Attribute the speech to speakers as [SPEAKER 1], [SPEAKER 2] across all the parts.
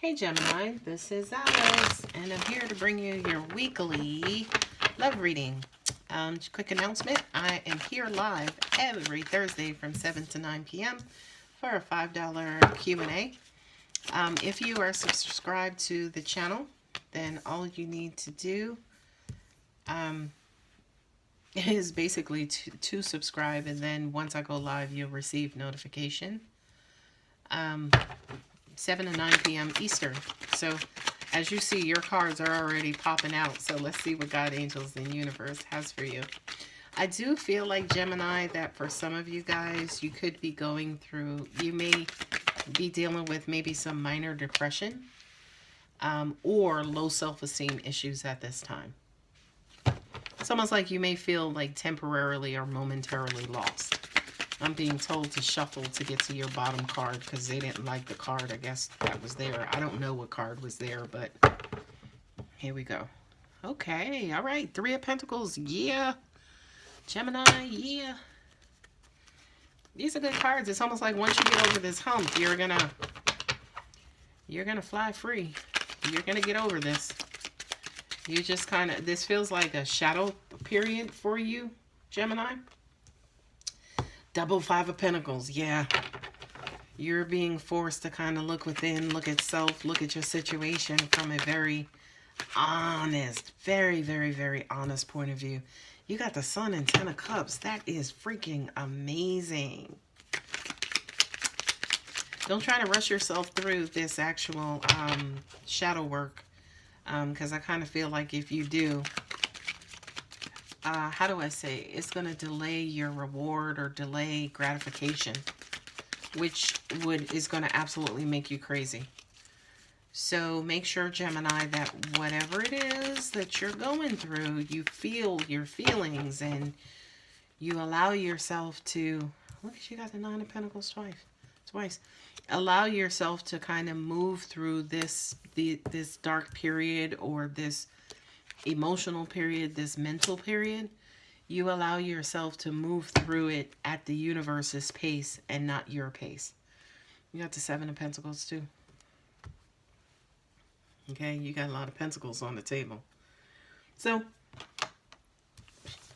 [SPEAKER 1] Hey Gemini, this is Alice, and I'm here to bring you your weekly love reading. Quick announcement, I am here live every Thursday from 7 to 9 p.m. for a $5 Q&A. If you are subscribed to the channel, then all you need to do is basically to subscribe, and then once I go live, you'll receive notification. 7 to 9 p.m. Eastern. So as you see, your cards are already popping out. So let's see what God, angels, and universe has for you. I do feel like, Gemini, that for some of you guys, you could be going through, you may be dealing with maybe some minor depression or low self-esteem issues at this time. It's almost like you may feel like temporarily or momentarily lost. I'm being told to shuffle to get to your bottom card because they didn't like the card, I guess, that was there. I don't know what card was there, but here we go. Okay, all right. 3 of Pentacles, yeah. Gemini, yeah. These are good cards. It's almost like once you get over this hump, you're gonna fly free. You're gonna get over this. You just kind of, this feels like a shadow period for you, Gemini. Double 5 of Pentacles, yeah. You're being forced to kind of look within, look at self, look at your situation from a very honest, very, very, very honest point of view. You got the Sun and 10 of Cups. That is freaking amazing. Don't try to rush yourself through this actual shadow work, because I kind of feel like if you do, how do I say, it's going to delay your reward or delay gratification, which is going to absolutely make you crazy. So make sure, Gemini, that whatever it is that you're going through, you feel your feelings and you allow yourself to, look at, you got the 9 of Pentacles twice. Allow yourself to kind of move through this dark period or this emotional period, this mental period. You allow yourself to move through it at the universe's pace and not your pace. You got the 7 of Pentacles too. Okay, you got a lot of Pentacles on the table. So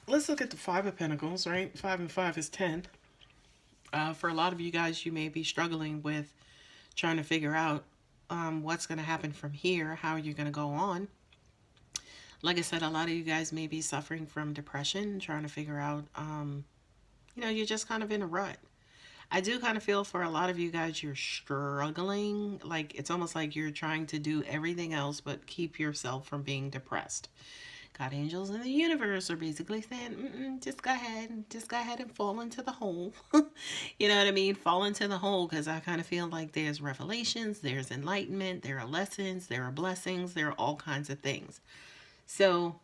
[SPEAKER 1] let's look at the 5 of Pentacles, right? 5 and 5 is 10. For a lot of you guys, you may be struggling with trying to figure out what's going to happen from here, how you're going to go on. Like I said, a lot of you guys may be suffering from depression, trying to figure out, you're just kind of in a rut. I do kind of feel for a lot of you guys, you're struggling. Like, it's almost like you're trying to do everything else but keep yourself from being depressed. God, angels, in the universe are basically saying, just go ahead and fall into the hole. You know what I mean? Fall into the hole, because I kind of feel like there's revelations, there's enlightenment, there are lessons, there are blessings, there are all kinds of things. So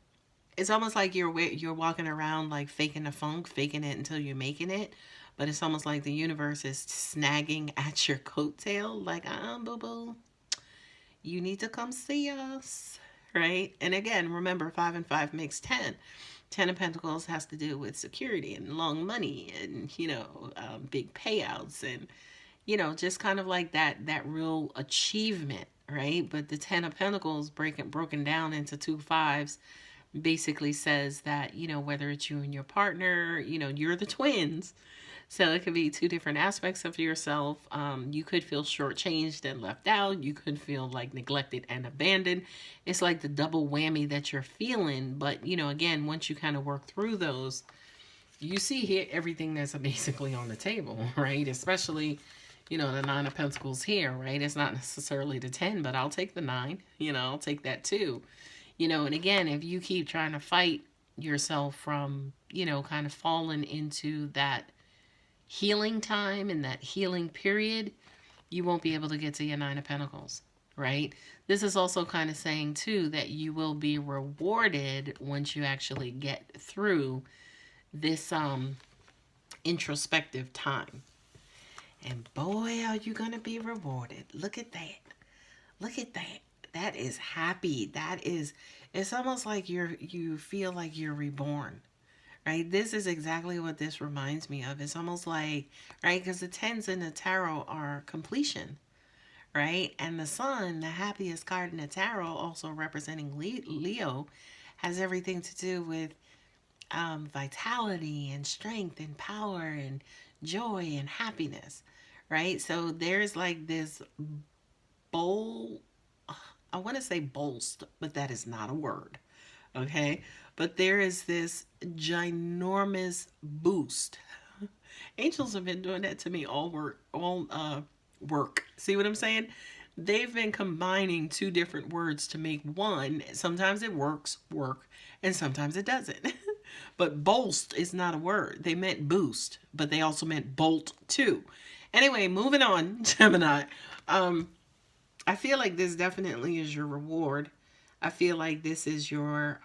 [SPEAKER 1] it's almost like you're walking around like faking the funk, faking it until you're making it. But it's almost like the universe is snagging at your coattail, like, boo-boo, you need to come see us, right? And again, remember, 5 and 5 makes 10. 10 of Pentacles has to do with security and long money and, big payouts and, just kind of like that real achievement, right? But the 10 of Pentacles broken down into 2 5s basically says that, whether it's you and your partner, you're the twins. So it could be 2 different aspects of yourself. You could feel shortchanged and left out. You could feel like neglected and abandoned. It's like the double whammy that you're feeling. But, again, once you kind of work through those, you see here everything that's basically on the table, right? Especially, the 9 of Pentacles here, right? It's not necessarily the 10, but I'll take the 9. I'll take that too. And again, if you keep trying to fight yourself from, kind of falling into that healing time and that healing period, you won't be able to get to your 9 of Pentacles, right? This is also kind of saying too that you will be rewarded once you actually get through this introspective time. And boy, are you gonna be rewarded. Look at that. Look at that. That is happy. It's almost like you feel like you're reborn. Right? This is exactly what this reminds me of. It's almost like, right, because the 10s in the tarot are completion, right? And the sun, the happiest card in the tarot, also representing Leo, has everything to do with vitality and strength and power and joy and happiness, right? So there's like this bold, I want to say bolst, but that is not a word, okay? But there is this ginormous boost. Angels have been doing that to me all work. See what I'm saying? They've been combining two different words to make one. Sometimes it work, and sometimes it doesn't. But bolst is not a word. They meant boost, but they also meant bolt too. Anyway, moving on, Gemini. Um, I feel like this definitely is your reward. I feel like this is your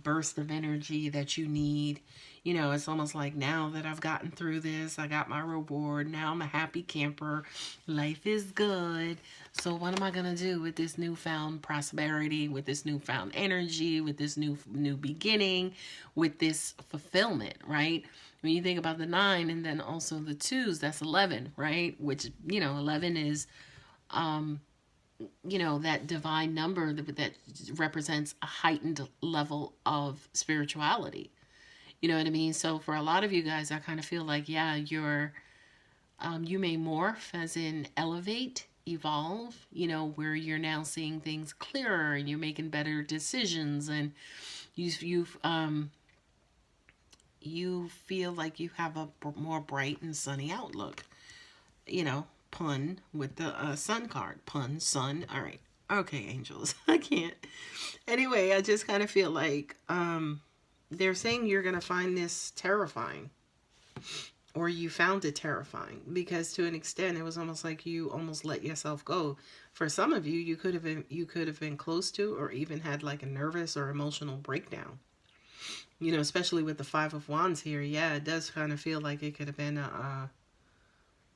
[SPEAKER 1] burst of energy that you need. You know, it's almost like now that I've gotten through this, I got my reward. Now I'm a happy camper. Life is good. So what am I going to do with this newfound prosperity, with this newfound energy, with this new beginning, with this fulfillment, right? When you think about the 9 and then also the 2s, that's 11, right? Which, 11 is that divine number that represents a heightened level of spirituality. You know what I mean? So for a lot of you guys, I kind of feel like, yeah, you may morph, as in elevate, evolve, where you're now seeing things clearer and you're making better decisions, and you feel like you have a more bright and sunny outlook. Pun with the sun card. Pun, sun. All right. Okay, angels. I can't. Anyway, I just kind of feel like they're saying you're going to find this terrifying, or you found it terrifying, because to an extent it was almost like you almost let yourself go. For some of you, you could have been close to, or even had like a nervous or emotional breakdown. Especially with the 5 of Wands here. Yeah, it does kind of feel like it could have been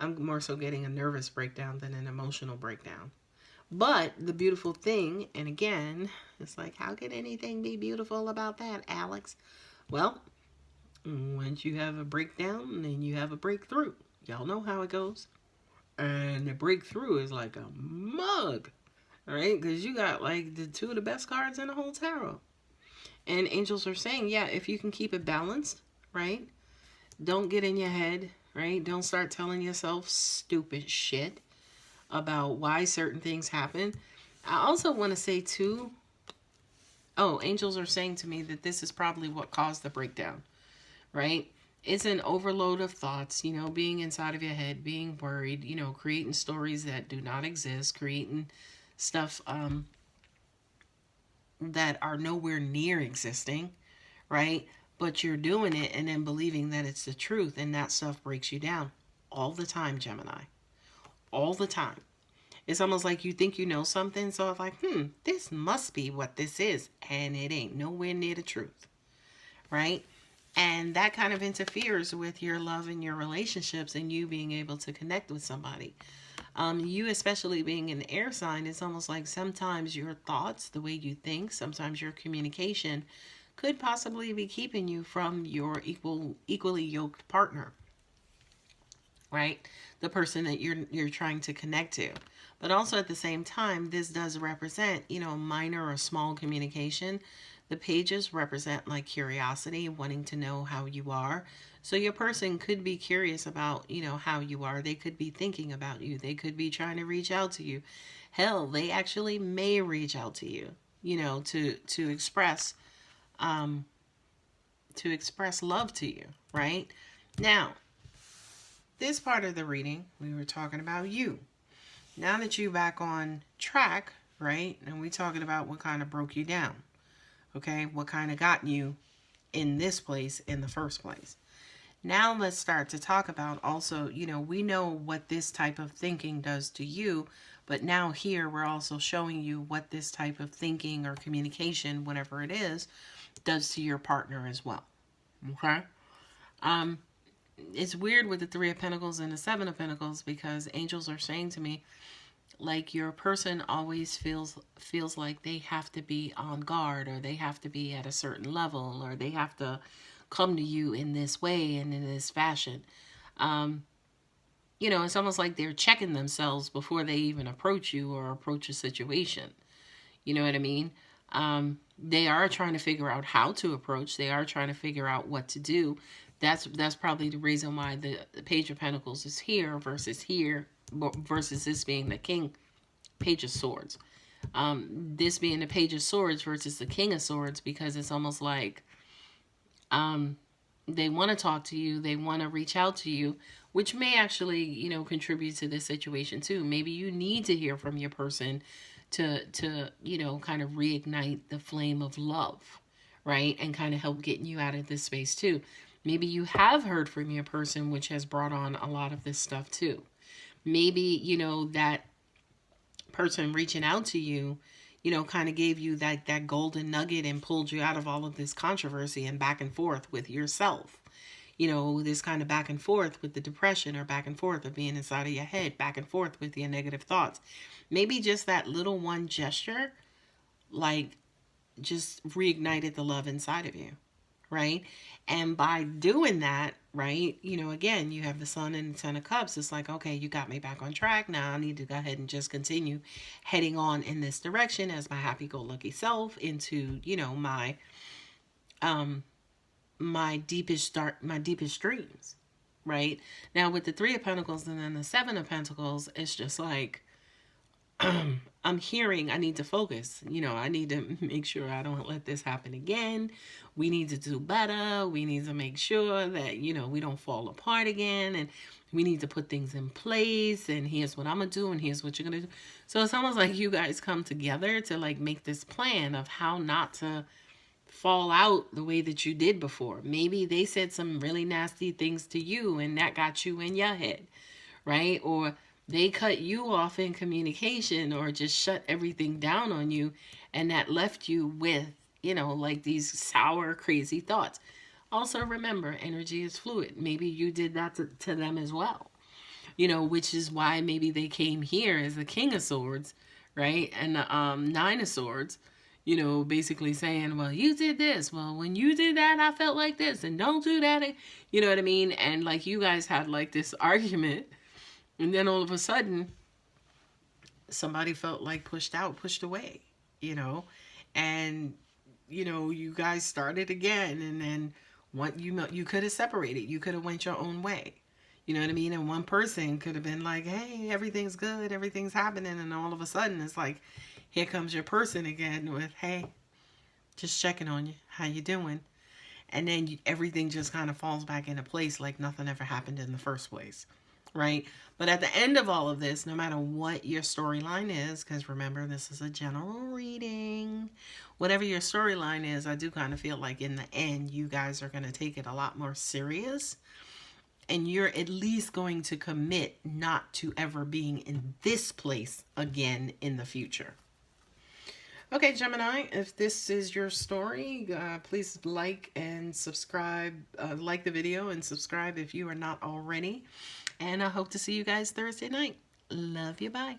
[SPEAKER 1] I'm more so getting a nervous breakdown than an emotional breakdown. But the beautiful thing, and again, it's like, how could anything be beautiful about that, Alex? Well, once you have a breakdown, then you have a breakthrough. Y'all know how it goes. And the breakthrough is like a mug, right? Because you got like the 2 of the best cards in the whole tarot. And angels are saying, yeah, if you can keep it balanced, right? Don't get in your head, right? Don't start telling yourself stupid shit about why certain things happen. I also want to say too, angels are saying to me that this is probably what caused the breakdown, right? It's an overload of thoughts, being inside of your head, being worried, creating stories that do not exist, creating stuff that are nowhere near existing, right? But you're doing it and then believing that it's the truth, and that stuff breaks you down all the time, Gemini. All the time. It's almost like you think you know something, so it's like, this must be what this is, and it ain't nowhere near the truth, right? And that kind of interferes with your love and your relationships and you being able to connect with somebody. You, especially being an air sign, it's almost like sometimes your thoughts, the way you think, sometimes your communication could possibly be keeping you from your equally yoked partner, right? The person that you're trying to connect to. But also at the same time, this does represent, minor or small communication. The pages represent like curiosity, wanting to know how you are. So your person could be curious about, how you are. They could be thinking about you. They could be trying to reach out to you. Hell, they actually may reach out to you, to express love to you, right? Now, this part of the reading, we were talking about you. Now that you're back on track, right? And we're talking about what kind of broke you down. Okay? What kind of got you in this place in the first place. Now let's start to talk about also, we know what this type of thinking does to you, but now here we're also showing you what this type of thinking or communication, whatever it is, does to your partner as well. Okay? It's weird with the 3 of Pentacles and the 7 of Pentacles, because angels are saying to me, like, your person always feels like they have to be on guard, or they have to be at a certain level, or they have to come to you in this way and in this fashion. you know, it's almost like they're checking themselves before they even approach you or approach a situation. You know what I mean? They are trying to figure out how to approach. They are trying to figure out what to do. That's probably the reason why the Page of Pentacles is here versus this being the King Page of Swords. This being the Page of Swords versus the King of Swords, because it's almost like they want to talk to you, they want to reach out to you, which may actually, you know, contribute to this situation too. Maybe you need to hear from your person to you know, kind of reignite the flame of love, right? And kind of help getting you out of this space too. Maybe you have heard from your person, which has brought on a lot of this stuff too. Maybe, you know, that person reaching out to you, you know, kind of gave you that golden nugget and pulled you out of all of this controversy and back and forth with yourself. You know, this kind of back and forth with the depression, or back and forth of being inside of your head, back and forth with your negative thoughts. Maybe just that little one gesture, like, just reignited the love inside of you, right? And by doing that, right, you know, again, you have the Sun and the Ten of Cups. It's like, okay, you got me back on track. Now I need to go ahead and just continue heading on in this direction as my happy-go-lucky self into, you know, my deepest dreams, right? Now with the Three of Pentacles and then the Seven of Pentacles, it's just like, I'm hearing I need to focus. You know, I need to make sure I don't let this happen again. We need to do better. We need to make sure that, you know, we don't fall apart again. And we need to put things in place. And here's what I'm going to do. And here's what you're going to do. So it's almost like you guys come together to like make this plan of how not to fall out the way that you did before. Maybe they said some really nasty things to you and that got you in your head, right? Or they cut you off in communication or just shut everything down on you, and that left you with, you know, like these sour, crazy thoughts. Also remember, energy is fluid. Maybe you did that to them as well, you know, which is why maybe they came here as the King of Swords, right? And the Nine of Swords, you know, basically saying, well, you did this. Well, when you did that, I felt like this, and don't do that. You know what I mean? And like you guys had like this argument. And then all of a sudden, somebody felt like pushed out, pushed away, you know, and, you know, you guys started again. And then you could have separated. You could have went your own way. You know what I mean? And one person could have been like, hey, everything's good. Everything's happening. And all of a sudden, it's like, here comes your person again with, hey, just checking on you. How you doing? And then everything just kind of falls back into place like nothing ever happened in the first place. Right? But at the end of all of this, no matter what your storyline is, because remember, this is a general reading, whatever your storyline is, I do kind of feel like in the end, you guys are going to take it a lot more serious. And you're at least going to commit not to ever being in this place again in the future. Okay, Gemini, if this is your story, please like and subscribe. Like the video and subscribe if you are not already. And I hope to see you guys Thursday night. Love you. Bye.